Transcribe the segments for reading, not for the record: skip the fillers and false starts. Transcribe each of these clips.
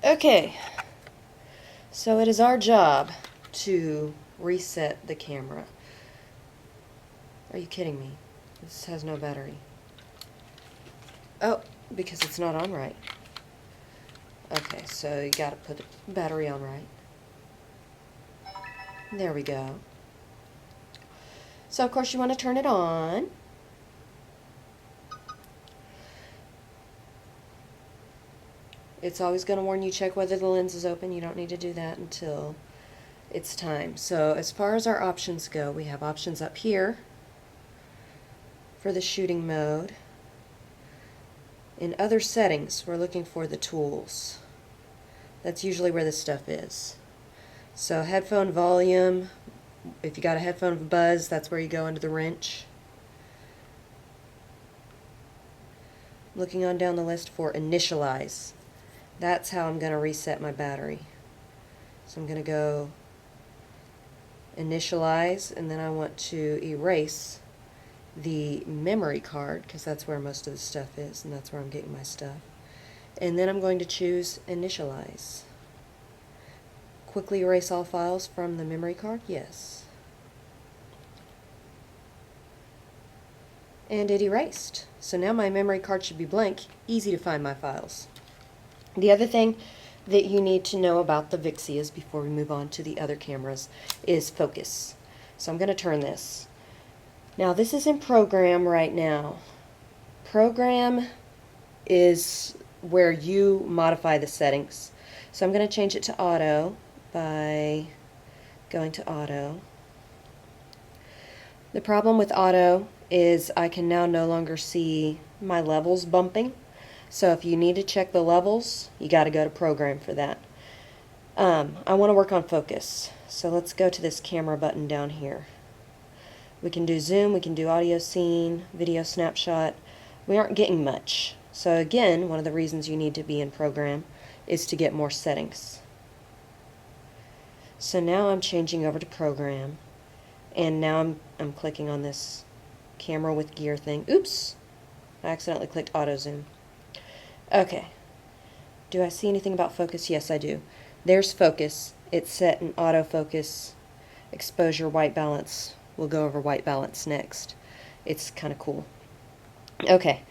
Okay, so it is our job to reset the camera. Are you kidding me? This has no battery. Oh, because it's not on right. Okay, so you gotta put the battery on right. There we go. So of course you want to turn it on. It's always going to warn you, check whether the lens is open. You don't need to do that until it's time. So as far as our options go, we have options up here for the shooting mode. In other settings, we're looking for the tools. That's usually where this stuff is. So headphone volume, if you got a headphone buzz, that's where you go into the wrench. Looking on down the list for Initialize. That's how I'm going to reset my battery. So I'm going to go Initialize, and then I want to erase the memory card, because that's where most of the stuff is, and that's where I'm getting my stuff. And then I'm going to choose Initialize. Quickly erase all files from the memory card? Yes. And it erased. So now my memory card should be blank, easy to find my files. The other thing that you need to know about the Vixias before we move on to the other cameras is focus. So I'm going to turn this. Now this is in program right now. Program is where you modify the settings. So I'm going to change it to auto by going to auto. The problem with auto is I can now no longer see my levels bumping. So if you need to check the levels, you got to go to program for that. I want to work on focus. So let's go to this camera button down here. We can do zoom, we can do audio scene, video snapshot. We aren't getting much. So again, one of the reasons you need to be in program is to get more settings. So now I'm changing over to program, and now I'm clicking on this camera with gear thing. Oops! I accidentally clicked auto zoom. Okay. Do I see anything about focus? Yes, I do. There's focus. It's set in autofocus, exposure, white balance. We'll go over white balance next. It's kind of cool. Okay.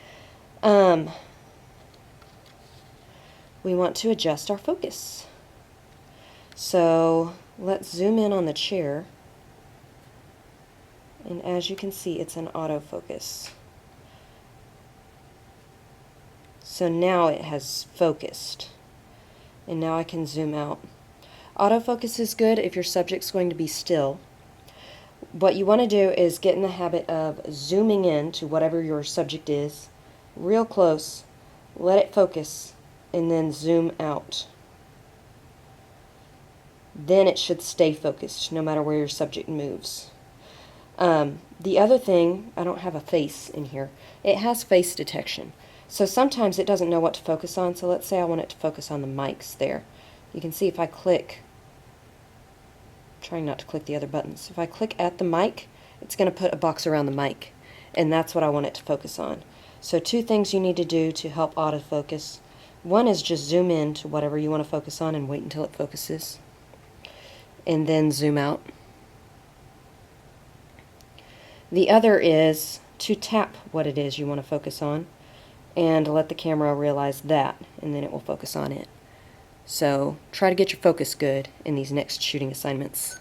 We want to adjust our focus. So let's zoom in on the chair. And as you can see, it's an autofocus. So now it has focused. And now I can zoom out. Autofocus is good if your subject's going to be still. What you want to do is get in the habit of zooming in to whatever your subject is, real close, let it focus, and then zoom out. Then it should stay focused no matter where your subject moves. The other thing, I don't have a face in here. It has face detection. So sometimes it doesn't know what to focus on. So let's say I want it to focus on the mics there. You can see if I click, trying not to click the other buttons. If I click at the mic, it's going to put a box around the mic. And that's what I want it to focus on. So two things you need to do to help autofocus. One is just zoom in to whatever you want to focus on and wait until it focuses. And then zoom out. The other is to tap what it is you want to focus on and let the camera realize that, and then it will focus on it. So try to get your focus good in these next shooting assignments.